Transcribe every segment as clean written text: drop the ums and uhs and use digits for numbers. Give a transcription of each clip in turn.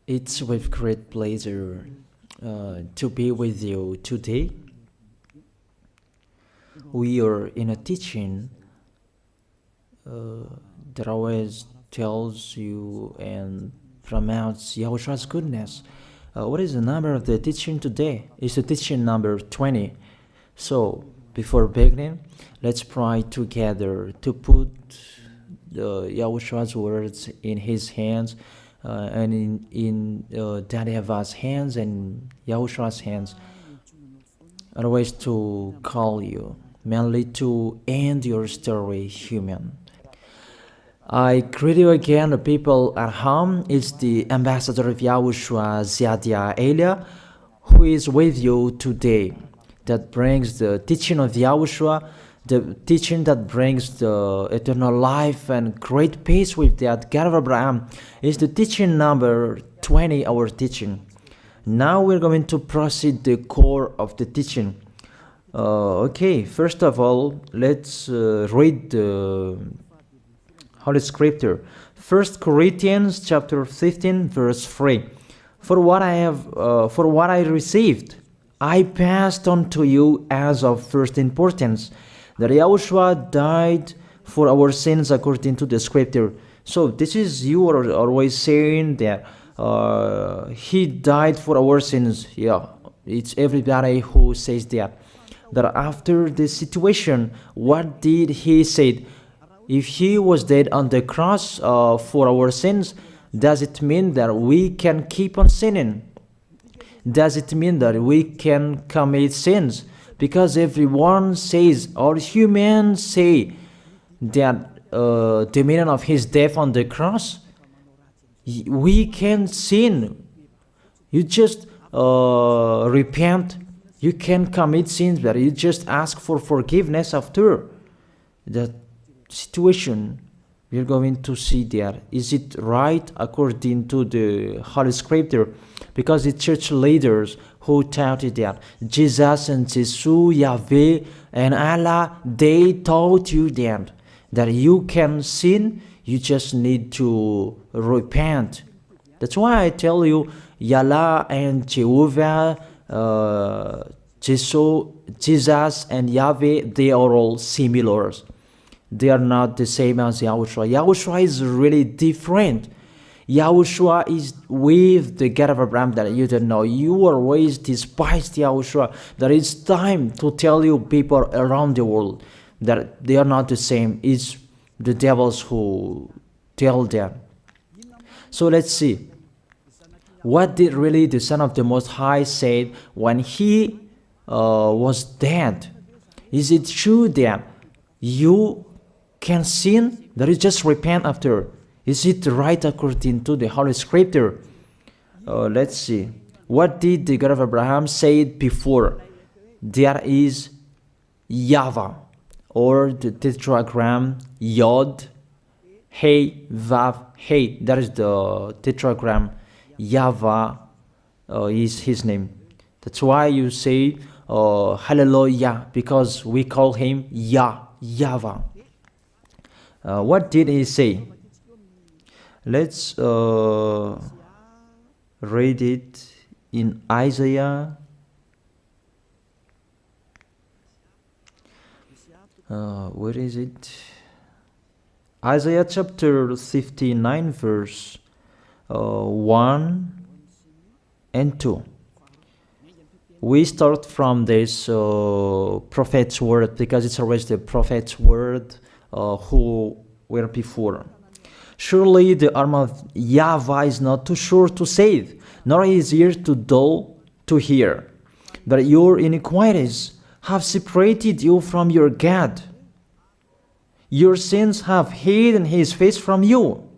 It's with great pleasure to be with you today. We are in a teaching that always tells you and promotes Yahushua's goodness. What is the number of the teaching today? It's the teaching number 20. So, before beginning, let's pray together to put Yahushua's words in his hands and in Daddy Ava's hands and Yahushua's hands. Always to call you, mainly to end your story human. I greet you again, the people at home. It's the ambassador of Yahushua, Ziadia Elia, who is with you today. That brings the teaching of Yahushua, the teaching that brings the eternal life and great peace with that God of Abraham. Is the teaching number 20, our teaching. Now we're going to proceed the core of the teaching. Okay, first of all, let's read the Holy Scripture. 1 Corinthians chapter 15, verse 3. For what I received, I passed on to you as of first importance, that Yahushua died for our sins according to the Scripture. So this is, you are always saying that he died for our sins. Yeah, it's everybody who says that. That after the situation, what did he say? If he was dead on the cross for our sins, does it mean that we can keep on sinning? Does it mean that we can commit sins? Because everyone says, or humans say, that the meaning of his death on the cross, we can sin. You just repent. You can commit sins, but you just ask for forgiveness after that situation. We're going to see that. Is it right according to the Holy Scripture? Because the church leaders who taught it that Jesus and Jesus, YAHVAH and Allah, they taught you that you can sin, you just need to repent. That's why I tell you, Yalla and Jehovah, Jesus and YAHVAH, they are all similar. They are not the same as Yahushua. Yahushua is really different. Yahushua is with the God of Abraham that you don't know. You always despised Yahushua. That it's time to tell you people around the world that they are not the same. It's the devils who tell them. So let's see. What did really the Son of the Most High say when he was dead? Is it true that you can sin? That is just repent after. Is it right according to the Holy Scripture? Let's see. What did the God of Abraham say before? There is YAHVAH, or the tetragram Yod, Hey, Vav, Hey. That is the tetragram. YAHVAH is his name. That's why you say Hallelujah, because we call him YAHVAH. What did he say? Let's read it in Isaiah. Where is it? Isaiah chapter 59, verse 1 and 2. We start from this prophet's word, because it's always the prophet's word who were before. Surely the arm of YAHVAH is not too short to save, nor his ear too dull to hear. But your iniquities have separated you from your God. Your sins have hidden his face from you,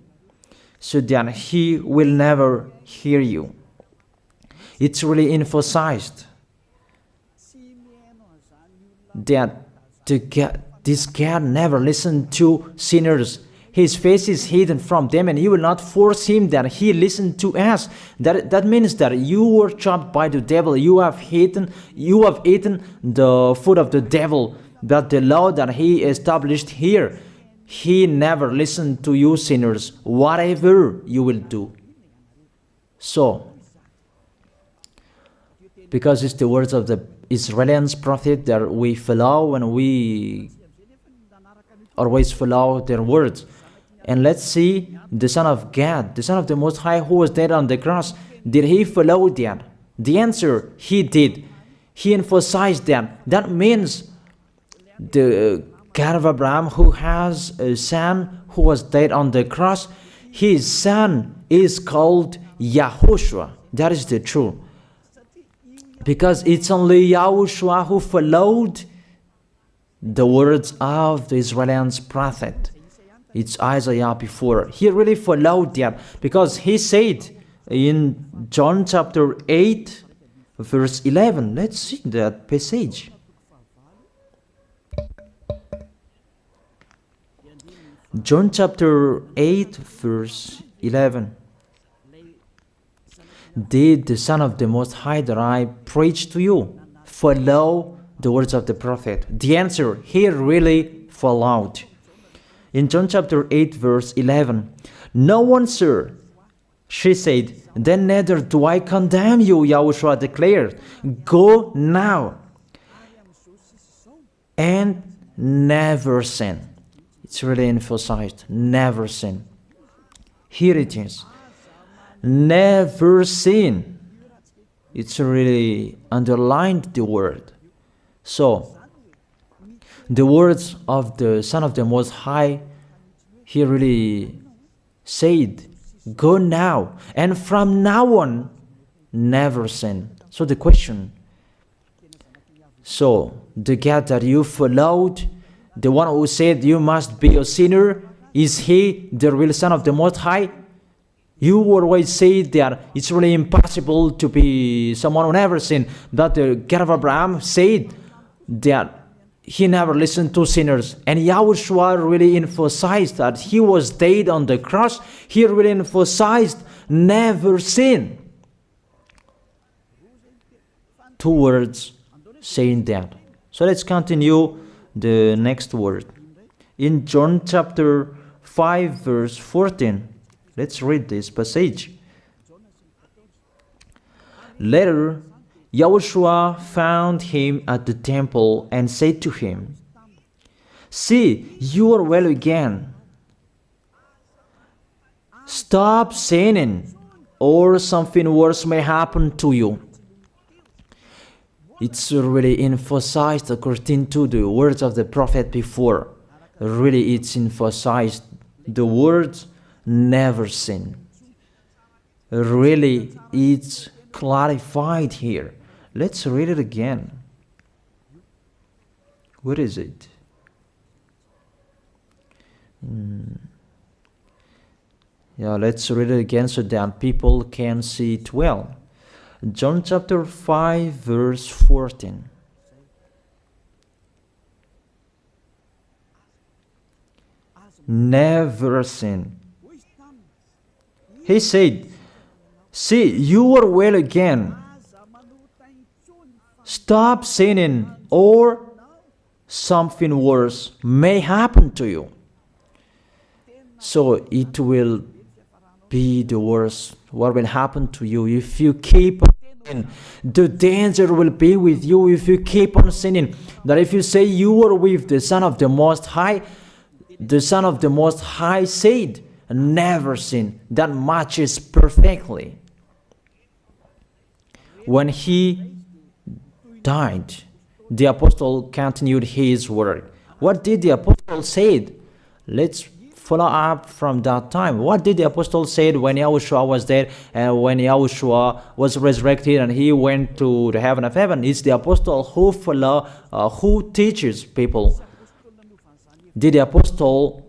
so that he will never hear you. It's really emphasized that this God never listened to sinners. His face is hidden from them, and you will not force him that he listen to us. That means that you were trapped by the devil. You have eaten the food of the devil. But the law that he established here, he never listened to you sinners, whatever you will do. So, because it's the words of the Israeli prophet that we follow, and we always follow their words. And let's see the Son of God, the Son of the Most High, who was dead on the cross. Did he follow that? The answer, he did. He emphasized that. That means the God of Abraham, who has a son who was dead on the cross, his son is called YAHOSHUAH. That is the truth. Because it's only YAHOSHUAH who followed the words of the Israeli prophet. It's Isaiah before. He really followed that, because he said in John chapter 8, verse 11. Let's see that passage. John chapter 8, verse 11. Did the Son of the Most High that I preach to you follow the words of the prophet? The answer, he really followed. In John chapter 8, verse 11, no one, sir, she said, then neither do I condemn you, YAHOSHUAH declared. Go now and never sin. It's really emphasized, never sin. Here it is. Never sin. It's really underlined the word. So, the words of the Son of the Most High, he really said, go now, and from now on, never sin. So the question, so the God that you followed, the one who said you must be a sinner, is he the real Son of the Most High? You always say that it's really impossible to be someone who never sinned. That the God of Abraham said that he never listened to sinners. And YAHOSHUAH really emphasized that he was dead on the cross. He really emphasized never sin. Two words saying that. So let's continue the next word. In John chapter 5, verse 14, let's read this passage. Later, YAHOSHUAH found him at the temple and said to him, see, you are well again. Stop sinning, or something worse may happen to you. It's really emphasized according to the words of the prophet before. Really, it's emphasized the words never sin. Really, it's clarified here. Let's read it again. Where is it? Yeah, let's read it again so that people can see it well. John chapter 5, verse 14. Never sin. He said, see, you are well again. Stop sinning, or something worse may happen to you. So it will be the worst. What will happen to you if you keep on sinning? The danger will be with you if you keep on sinning. That if you say you are with the Son of the Most High, the Son of the Most High said, never sin. That matches perfectly. When he died, the apostle continued his work. What did the apostle say? Let's follow up from that time. What did the apostle say when YAHOSHUAH was dead and when YAHOSHUAH was resurrected and he went to the heaven of heaven? It's the apostle who teaches people. Did the apostle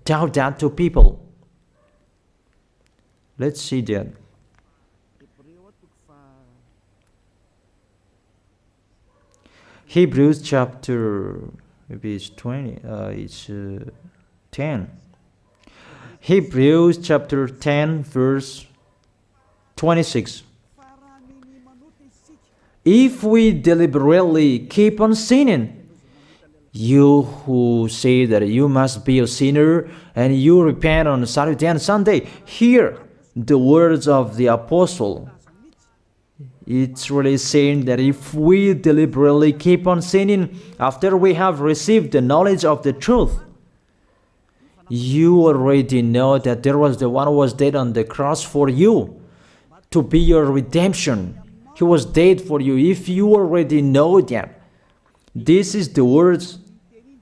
tell that to people? Let's see that. Hebrews chapter, maybe it's 20, it's 10. Hebrews chapter 10, verse 26. If we deliberately keep on sinning, you who say that you must be a sinner and you repent on Saturday and Sunday, here the words of the apostle. It's really saying that if we deliberately keep on sinning after we have received the knowledge of the truth, you already know that there was the one who was dead on the cross for you to be your redemption. He was dead for you. If you already know that, this is the words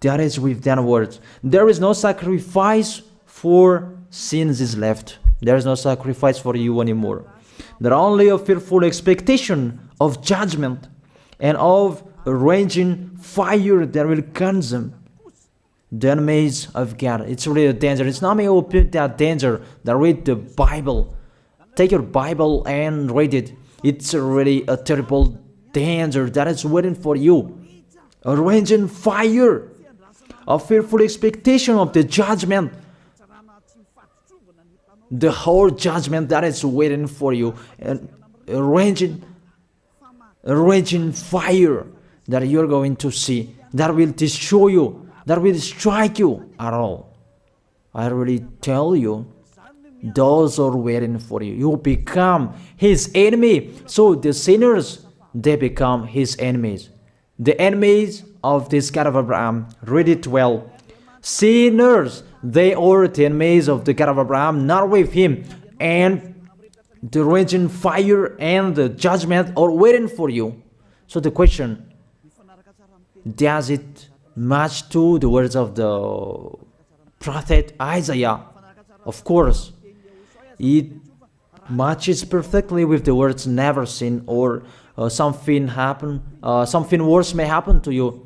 that is with that words. There is no sacrifice for sins is left. There is no sacrifice for you anymore. There are only a fearful expectation of judgment and of a raging fire that will consume the enemies of God. It's really a danger. It's not me who put that danger that read the Bible. Take your Bible and read it. It's really a terrible danger that is waiting for you. A raging fire, a fearful expectation of the judgment. The whole judgment that is waiting for you, and a raging fire that you're going to see, that will destroy you, that will strike you at all. I really tell you, those are waiting for you. You become his enemy. So the sinners, they become his enemies. The enemies of this God of Abraham. Read it well. Sinners, they are the enemies of the God of Abraham, not with him. And the raging fire and the judgment are waiting for you. So the question, does it match to the words of the prophet Isaiah? Of course, it matches perfectly with the words never sin, or something worse may happen to you.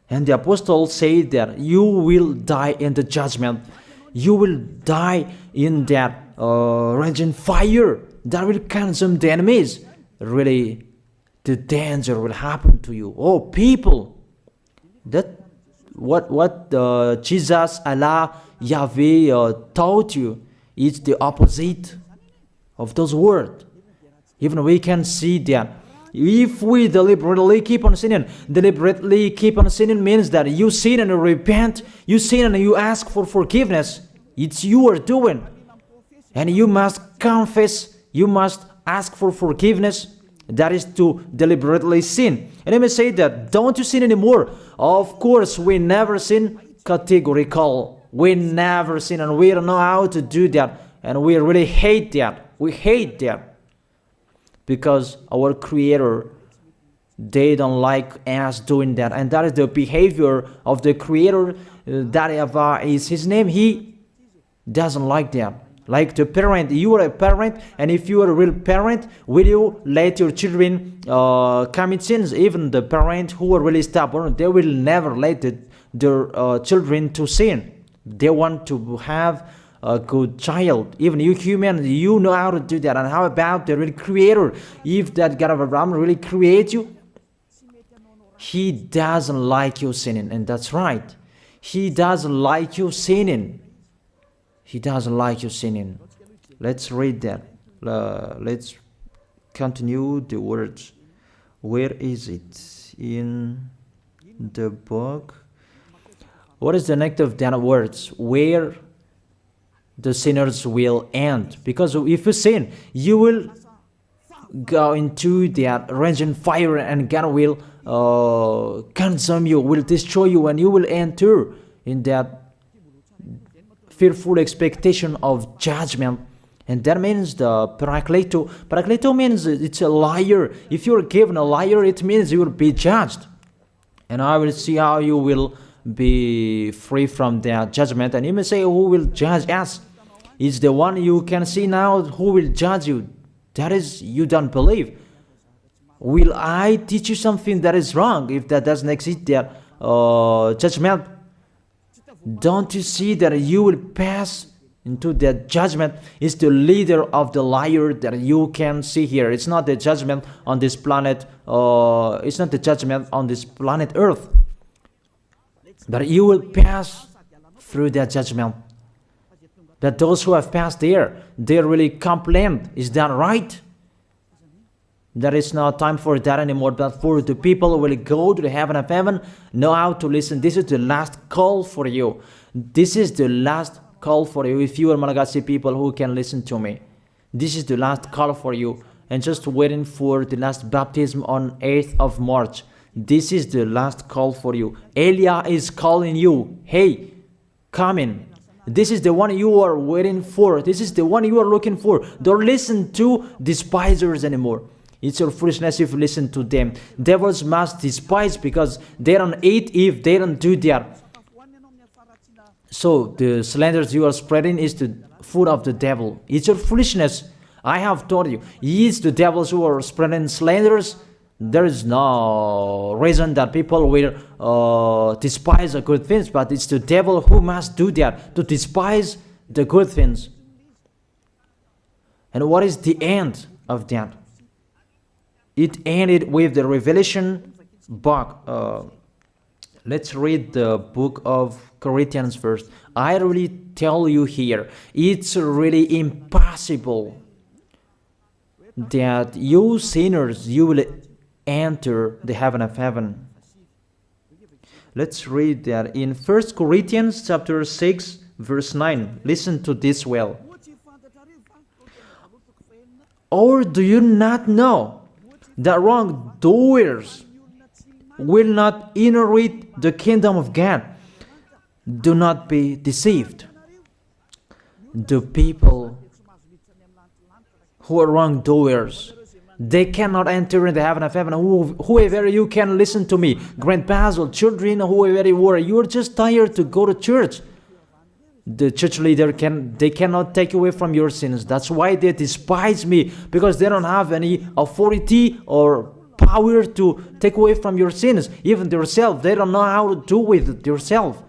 And the apostle said that you will die in the judgment. You will die in that raging fire that will consume the enemies. Really, the danger will happen to you. Oh, people, that what Jesus, Allah, Yahweh taught you is the opposite of those words. Even we can see that. If we deliberately keep on sinning means that you sin and you repent, you sin and you ask for forgiveness. It's you are doing. And you must confess, you must ask for forgiveness. That is to deliberately sin. And let me say that, don't you sin anymore. Of course, we never sin categorical. We never sin, and we don't know how to do that. And we really hate that. We hate that. Because our Creator, they don't like us doing that. And that is the behavior of the Creator. That YAHVAH is his name. He doesn't like that. Like the parent, you are a parent, and if you are a real parent, will you let your children commit sins? Even the parent who are really stubborn, they will never let their children to sin. They want to have a good child. Even you human, you know how to do that. And how about the real Creator? If that God of Abraham really creates you, he doesn't like you sinning. And that's right. He doesn't like you sinning. He doesn't like you sinning. Let's read that. Let's continue the words. Where is it? In the book. What is the next of that words? Where the sinners will end. Because if you sin, you will go into that raging fire, and God will consume you, will destroy you, and you will enter in that fearful expectation of judgment. And that means the parakleto. Parakleto means it's a liar. If you're given a liar, it means you will be judged. And I will see how you will be free from that judgment. And you may say, who will judge us? It's the one you can see now who will judge you. That is, you don't believe. Will I teach you something that is wrong if that doesn't exist, that judgment? Don't you see that you will pass into that judgment? It's the leader of the liar that you can see here. It's not the judgment on this planet. It's not the judgment on this planet Earth. That you will pass through that judgment. That those who have passed there, they really complain. Is that right? There is no time for that anymore, but for the people who will go to the heaven of heaven, know how to listen. This is the last call for you. This is the last call for you. If you are Malagasy people who can listen to me, This is the last call for you. And just waiting for the last baptism on 8th of March. This is the last call for you. Elia is calling you. Hey, come in. This is the one you are waiting for. This is the one you are looking for. Don't listen to despisers anymore. It's your foolishness if you listen to them. Devils must despise because they don't eat if they don't do that. So the slanders you are spreading is the food of the devil. It's your foolishness. I have told you. It's the devils who are spreading slanders. There is no reason that people will despise the good things, but it's the devil who must do that, to despise the good things. And what is the end of that? It ended with the Revelation book. Let's read the book of Corinthians first. I really tell you here, it's really impossible that you sinners, you will enter the heaven of heaven. Let's read that in 1 Corinthians chapter 6 verse 9. Listen to this well. Or do you not know that wrongdoers will not inherit the kingdom of God? Do not be deceived. The people who are wrongdoers, they cannot enter in the heaven of heaven. Whoever you can listen to me, grandpas or children, whoever you are, you are just tired to go to church. The church leader they cannot take away from your sins. That's why they despise me, because they don't have any authority or power to take away from your sins. Even themselves, they don't know how to do with it themselves.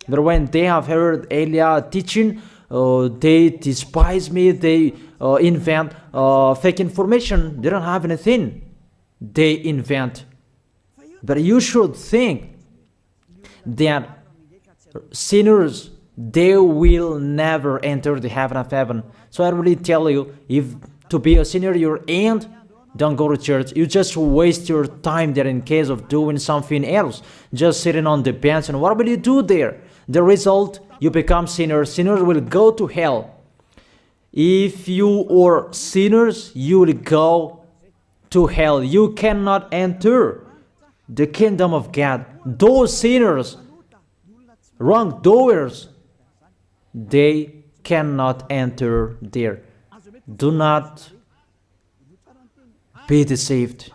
But when they have heard Elia teaching, they despise me. They invent fake information. They don't have anything. They invent. But you should think that sinners, they will never enter the heaven of heaven. So I really tell you, if to be a sinner you're in, don't go to church. You just waste your time there in case of doing something else. Just sitting on the bench, and what will you do there? The result, you become sinners. Sinners will go to hell. If you are sinners, you will go to hell. You cannot enter the kingdom of God. Those sinners, wrongdoers, they cannot enter there. Do not be deceived.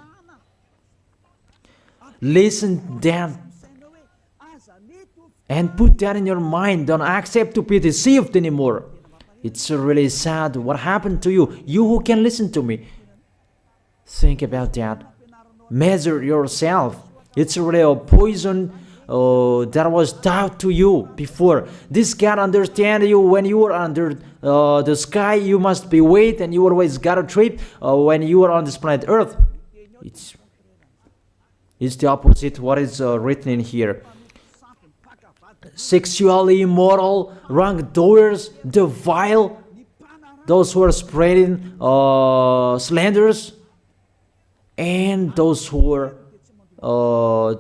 Listen then and put that in your mind. Don't accept to be deceived anymore. It's really sad what happened to you. You who can listen to me, think about that. Measure yourself. It's really a poison that was taught to you before. This God understand you when you are under the sky. You must be wait, and you always got a trip when you are on this planet Earth. It's the opposite what is written in here. Sexually immoral, wrongdoers, the vile, those who are spreading slanders, and those who are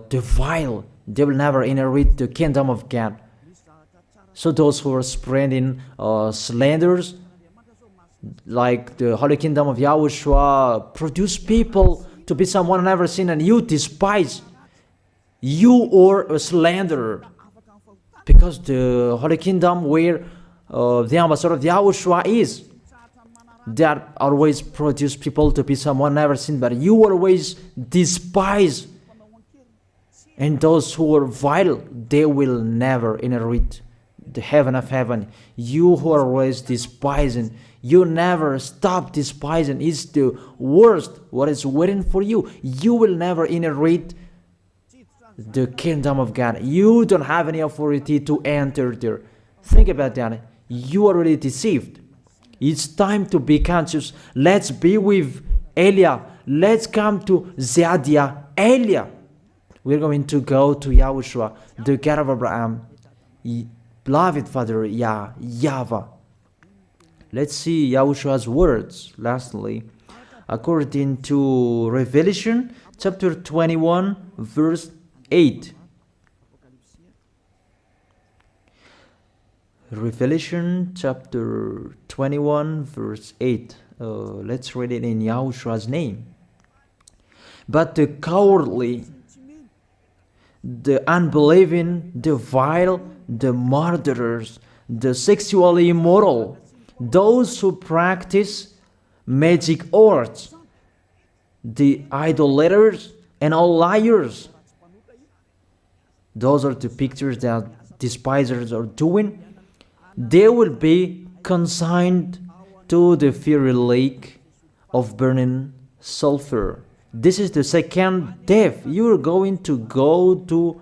the vile, they will never inherit the kingdom of God. So those who are spreading slanders, like the Holy Kingdom of YAHOSHUAH, produce people to be someone never seen, and you despise. You are a slanderer. Because the Holy Kingdom where the ambassador of YAHOSHUAH is, that always produce people to be someone never seen, but you always despise. And those who are vile, they will never inherit the heaven of heaven. You who are always despising, you never stop despising. It's the worst what is waiting for you. You will never inherit the kingdom of God. You don't have any authority to enter there. Think about that. You are already deceived. It's time to be conscious. Let's be with Elia. Let's come to Zadiah. Elia. We're going to go to YAHOSHUAH, the God of Abraham, beloved Father YAHVAH. Let's see YAHOSHUAH's words. Lastly, according to Revelation chapter 21 verse 8. Revelation chapter 21 verse 8. Let's read it in Yahoshua's name. But the cowardly, the unbelieving, the vile, the murderers, the sexually immoral, those who practice magic arts, the idolaters, and all liars. Those are the pictures that despisers are doing. They will be consigned to the fiery lake of burning sulfur. This is the second death. You are going to go to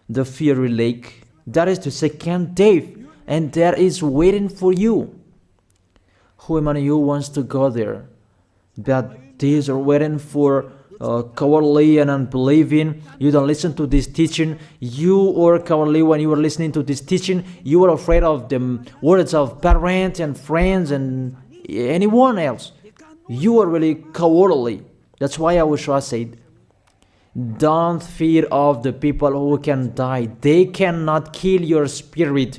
the fiery lake. That is the second death, and that is waiting for you. Who among you wants to go there? But these are waiting for cowardly and unbelieving. You don't listen to this teaching. You are cowardly when you are listening to this teaching. You are afraid of the words of parents and friends and anyone else. You are really cowardly. That's why YAHOSHUAH said, don't fear of the people who can die. They cannot kill your spirit.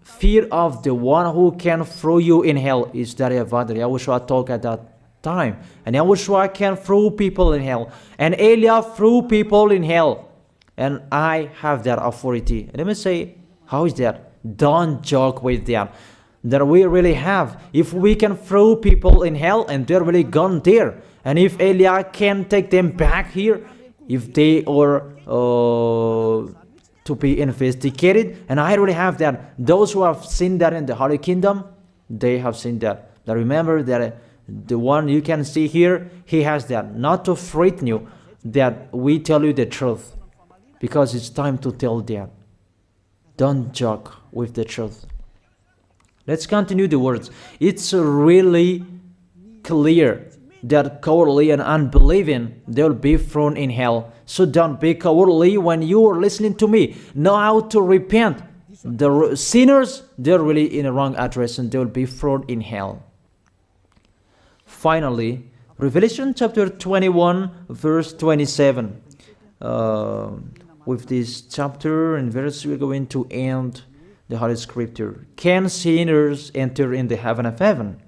Fear of the one who can throw you in hell. Is that YAHOSHUAH talked at that time. And YAHOSHUAH can throw people in hell. And Elia threw people in hell. And I have that authority. Let me say, how is that? Don't joke with that. That we really have. If we can throw people in hell and they're really gone there. And if Elia can take them back here, if they are to be investigated, and I already have that. Those who have seen that in the Holy Kingdom, they have seen that. Now remember that the one you can see here, he has that. Not to frighten you, that we tell you the truth, because it's time to tell that. Don't joke with the truth. Let's continue the words. It's really clear that cowardly and unbelieving, they'll be thrown in hell. So don't be cowardly when you are listening to me. Know how to repent. The sinners, they're really in the wrong address and they will be thrown in hell. Finally, Revelation chapter 21 verse 27. With this chapter and verse, we're going to end the Holy Scripture. Can sinners enter in the heaven of heaven?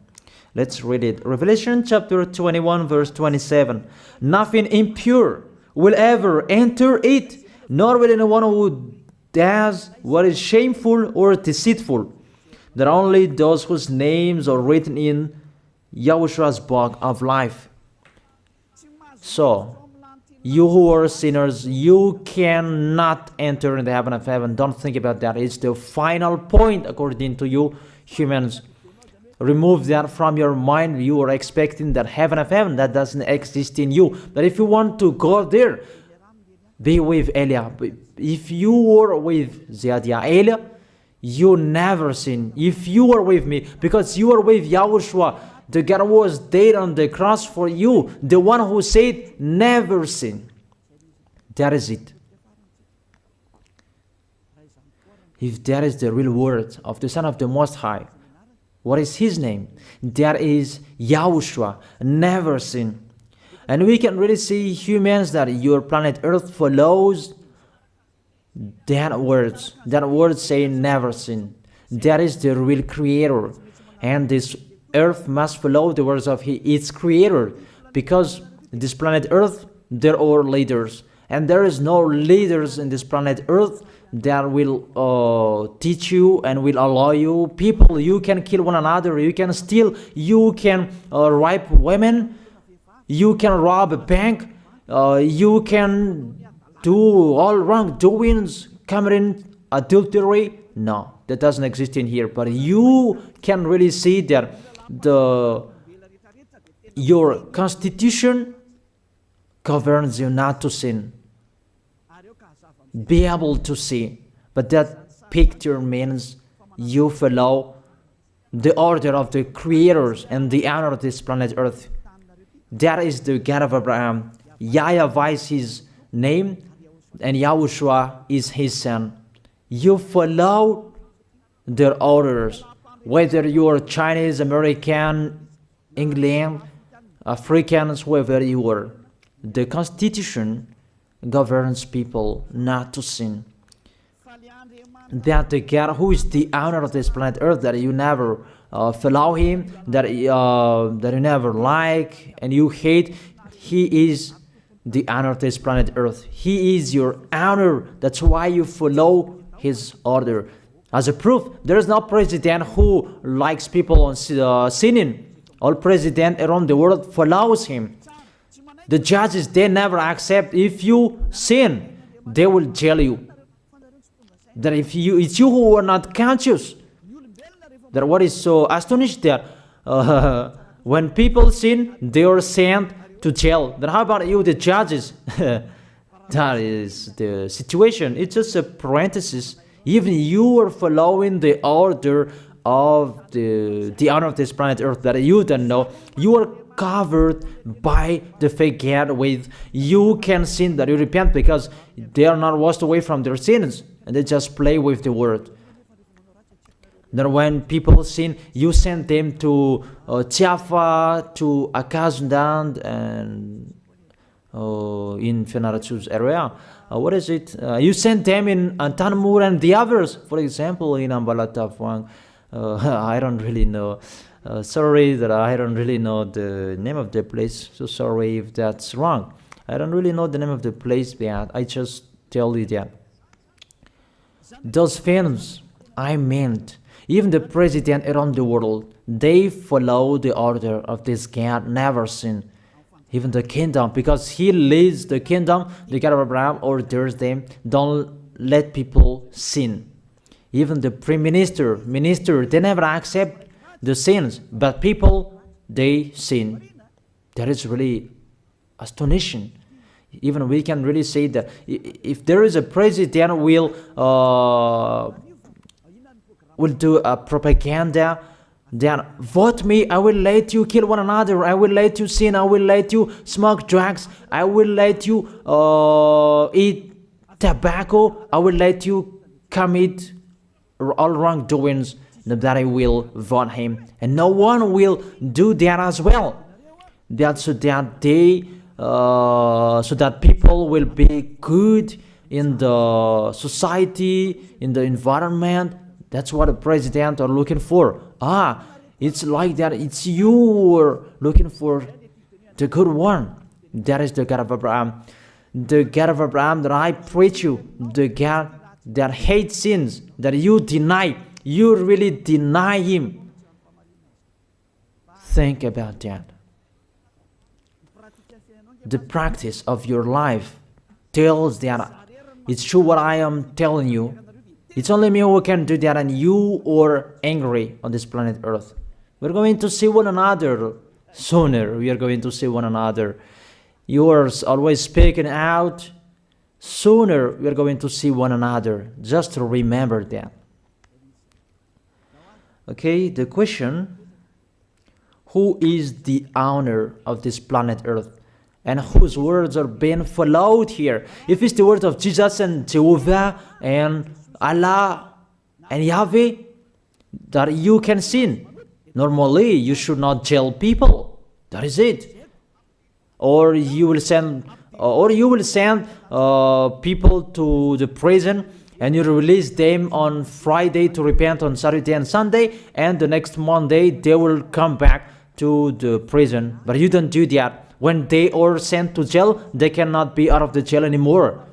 Let's read it. Revelation chapter 21 verse 27. Nothing impure will ever enter it, nor will anyone who does what is shameful or deceitful. That only those whose names are written in YAHOSHUAH's book of life. So, you who are sinners, you cannot enter in the heaven of heaven. Don't think about that. It's the final point according to you humans. Remove that from your mind. You are expecting that heaven of heaven that doesn't exist in you. But if you want to go there, be with Elia. If you were with Elia, you never sin. If you are with me, because you are with YAHOSHUAH, the God was dead on the cross for you, the one who said never sin. That is it. If that is the real word of the Son of the Most High, what is his name? That is YAHOSHUAH, never sin. And we can really see humans that your planet Earth follows that words. That word saying never sin. That is the real creator. And this Earth must follow the words of its creator. Because this planet Earth, there are leaders. And there is no leaders in this planet Earth that will teach you and will allow you. People, you can kill one another, you can steal, you can rape women, you can rob a bank, you can do all wrongdoings, committing adultery. No, that doesn't exist in here. But you can really see that your constitution governs you not to sin. Be able to see. But that picture means you follow the order of the creators and the honor of this planet Earth. That is the God of Abraham. YAHVAH is his name, and YAHOSHUAH is his son. You follow their orders, whether you are Chinese, American, England, Africans, whoever you are. The Constitution governs people not to sin. that the God who is the owner of this planet Earth, that you never follow him, that you never like and you hate, he is the owner of this planet Earth. He is your owner. That's why you follow his order. As a proof, there is no president who likes people on sinning. All president around the world follows him. The judges, they never accept if you sin, they will jail you. That if it's you who are not conscious. That what is so astonished that when people sin, they are sent to jail. Then how about you, the judges? That is the situation. It's just a parenthesis. Even you are following the order of the owner of this planet Earth that you don't know. You are covered by the fake God with you can sin, that you repent, because they are not washed away from their sins and they just play with the word. Then when people sin, you send them to Java, to Akazundan, and in Fenarachu's area. What is it? You send them in Tanmur and the others. For example, in Ambalatafwang, I don't really know. Sorry that I don't really know the name of the place. So sorry if that's wrong. I don't really know the name of the place, but I just tell you that. Those films, I meant, even the president around the world, they follow the order of this God, never sin. Even the kingdom, because he leads the kingdom, the God of Abraham orders them, don't let people sin. Even the prime minister, they never accept the sins, but people, they sin. That is really astonishing. Even we can really say that if there is a president will do a propaganda, then vote me, I will let you kill one another, I will let you sin, I will let you smoke drugs, I will let you eat tobacco, I will let you commit all wrongdoings, that I will vote him. And no one will do that as well. That's so that they so that people will be good in the society, in the environment. That's what the president are looking for. It's like that. It's you who are looking for the good one. That is the God of Abraham. The God of Abraham that I preach you. The God that hates sins, that you deny. You really deny him. Think about that. The practice of your life tells that it's true what I am telling you. It's only me who can do that, and you are angry on this planet Earth. We're going to see one another sooner. We are going to see one another. You are always speaking out. Sooner we are going to see one another. Just to remember that. Okay, the question: who is the owner of this planet Earth? And whose words are being followed here? If it's the words of Jesus and Jehovah and Allah and Yahweh, that you can sin. Normally, you should not jail people. That is it. Or you will send, people to the prison, and you release them on Friday to repent on Saturday and Sunday, and the next Monday they will come back to the prison. But you don't do that. When they are sent to jail, they cannot be out of the jail anymore.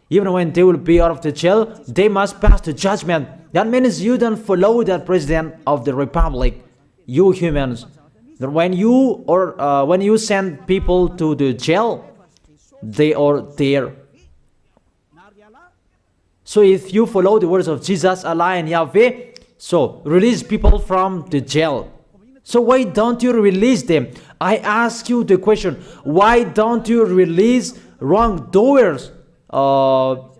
Even when they will be out of the jail, they must pass the judgment. That means you don't follow the president of the republic, you humans. That when you send people to the jail, they are there. So if you follow the words of Jesus, Allah and Yahweh, so release people from the jail. So why don't you release them? I ask you the question, why don't you release wrongdoers on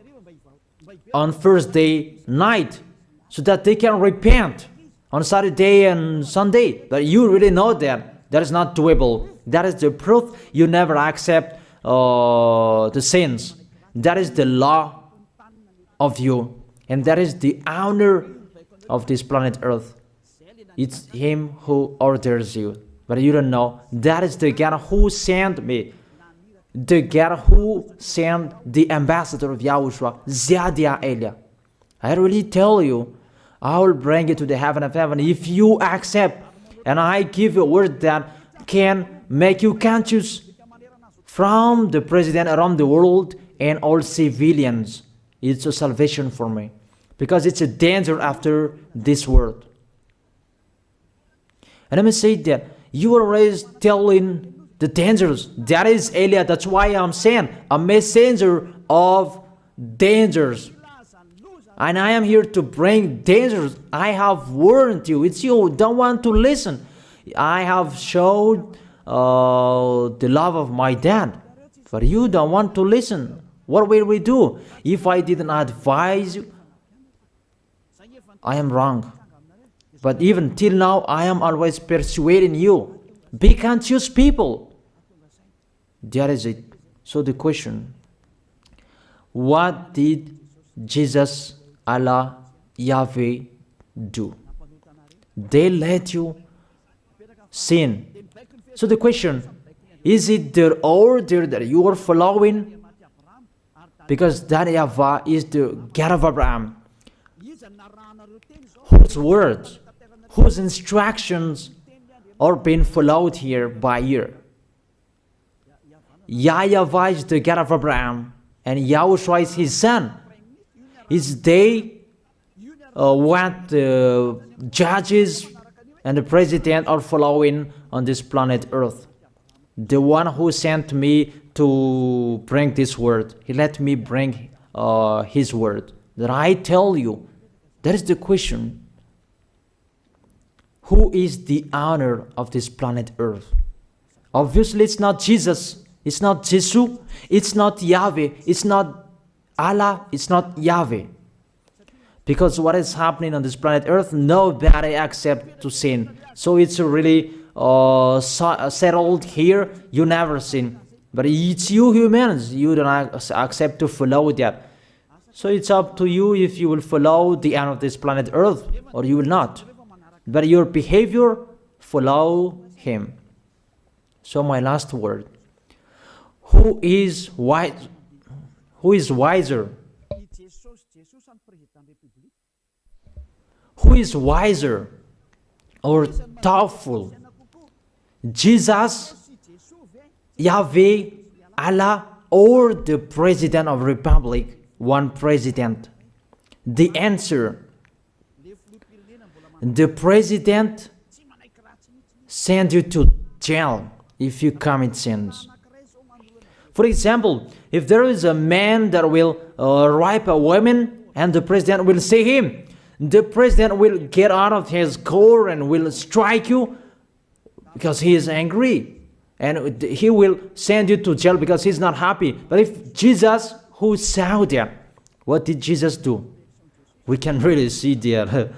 Thursday night so that they can repent on Saturday and Sunday? But you really know that is not doable. That is the proof you never accept the sins. That is the law of you, and that is the owner of this planet Earth. It's him who orders you, but you don't know. That is the God who sent me, the God who sent the ambassador of Yahushua, Zadia Elia. I really tell you, I will bring you to the heaven of heaven if you accept. And I give you a word that can make you conscious from the president around the world and all civilians. It's a salvation for me, because it's a danger after this world. And let me say that you are always telling the dangers. That is Elia. That's why I'm saying a messenger of dangers. And I am here to bring dangers. I have warned you. It's you don't want to listen. I have showed the love of my dad, but you don't want to listen. What will we do? If I didn't advise you, I am wrong. But even till now, I am always persuading you. Be conscious people. That is it. So the question, what did Jesus, Allah, Yahweh do? They let you sin. So the question, is it their order that you are following? Because that YAHVAH is the God of Abraham, whose words, whose instructions are being followed here by year. YAHVAH is the God of Abraham, and YAHOSHUAH is his son. Is they what the judges and the president are following on this planet Earth. The one who sent me to bring this word, he let me bring his word. That I tell you, that is the question. Who is the owner of this planet Earth? Obviously, it's not Jesus. It's not Jesus. It's not Yahweh. It's not Allah. It's not Yahweh. Because what is happening on this planet Earth, nobody accepts to sin. So it's really settled here. You never sin. But it's you humans. You don't accept to follow that. So it's up to you if you will follow the end of this planet Earth or you will not. But your behavior, follow him. So my last word. Who is wise? Who is wiser? Who is wiser or thoughtful? Jesus, Yahweh, Allah, or the President of Republic? One president. The answer, the president send you to jail if you commit sins. For example, if there is a man that will rape a woman and the president will see him, the president will get out of his car and will strike you because he is angry. And he will send you to jail because he's not happy. But if Jesus, who saw that, what did Jesus do? We can really see that.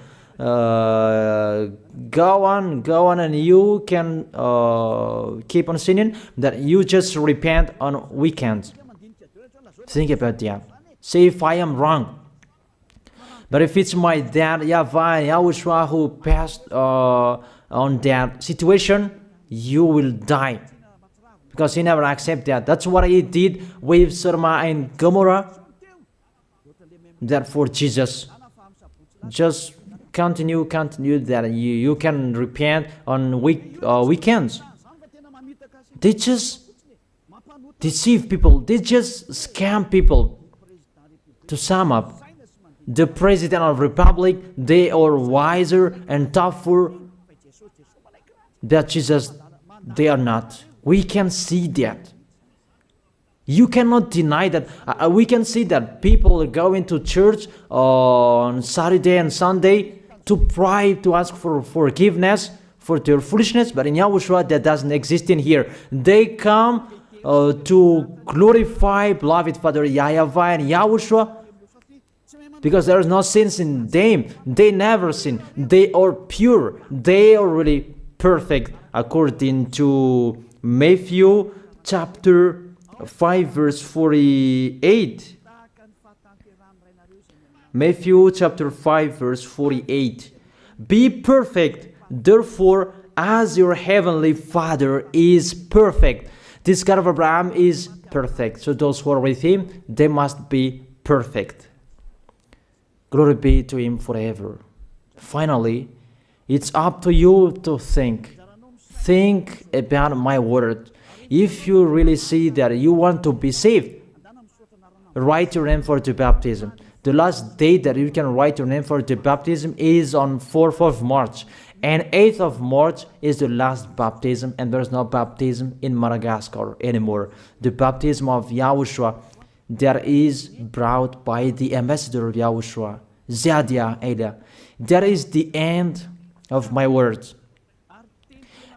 Go on, and you can keep on sinning, that you just repent on weekends. Think about that. Say if I am wrong. But if it's my dad, YAHVAH, YAHOSHUAH, who passed on that situation, you will die. Because he never accepted that. That's what he did with Sodom and Gomorrah. Therefore, Jesus, just continue that you can repent on weekends. They just deceive people. They just scam people. To sum up, the President of the Republic, they are wiser and tougher than Jesus. They are not. We can see that. You cannot deny that. We can see that people are going to church on Saturday and Sunday to pray, to ask for forgiveness for their foolishness. But in YAHOSHUAH, that doesn't exist in here. They come to glorify beloved Father YAHVAH and YAHOSHUAH because there is no sins in them. They never sin. They are pure. They are really perfect according to Matthew chapter 5 verse 48. Matthew chapter 5 verse 48. Be perfect, therefore, as your heavenly Father is perfect. This God of Abraham is perfect. So those who are with him, they must be perfect. Glory be to Him forever. Finally, it's up to you to think. Think about my word. If you really see that you want to be saved, write your name for the baptism. The last date that you can write your name for the baptism is on 4th of March. And 8th of March is the last baptism, and there's no baptism in Madagascar anymore. The baptism of Yahushua that is brought by the ambassador of Yahushua, Zadia Ada. That is the end of my words.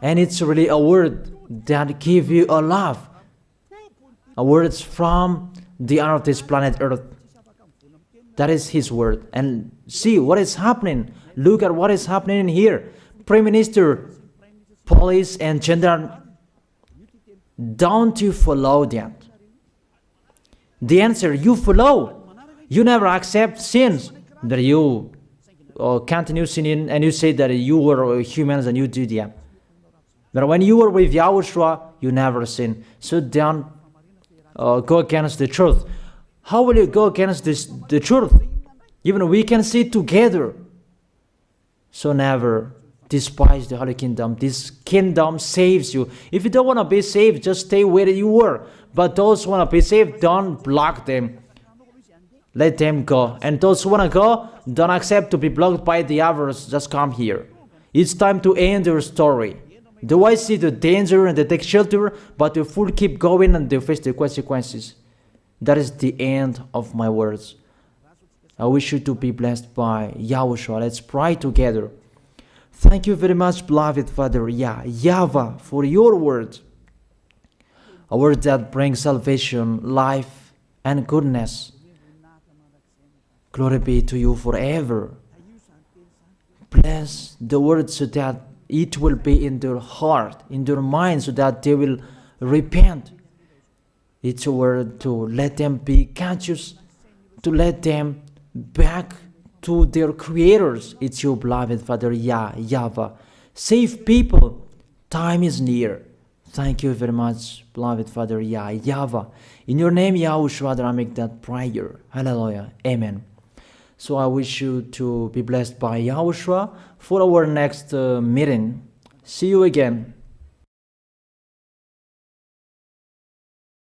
And it's really a word that gives you a love. A word from the honor of this planet Earth. That is His word. And see what is happening. Look at what is happening here. Prime Minister, police and gendarme, don't you follow that? The answer, you follow. You never accept sins. That you continue sinning and you say that you were humans and you do that. But when you were with Yahushua, you never sin. So don't go against the truth. How will you go against the truth? Even we can see together. So never despise the Holy Kingdom. This kingdom saves you. If you don't want to be saved, just stay where you were. But those who want to be saved, don't block them. Let them go. And those who want to go, don't accept to be blocked by the others. Just come here. It's time to end your story. Do I see the danger and they take shelter, but the fool keep going and they face the consequences? That is the end of my words. I wish you to be blessed by Yahushua. Let's pray together. Thank you very much, beloved Father YAHVAH, for your word. A word that brings salvation, life, and goodness. Glory be to you forever. Bless the word so that it will be in their heart, in their mind, so that they will repent. It's a word to let them be conscious, to let them back to their creators. It's your beloved Father YAHVAH. Save people. Time is near. Thank you very much, beloved Father YAHVAH. In your name, Yahushua, that I make that prayer. Hallelujah. Amen. So I wish you to be blessed by Yahushua for our next meeting. See you again.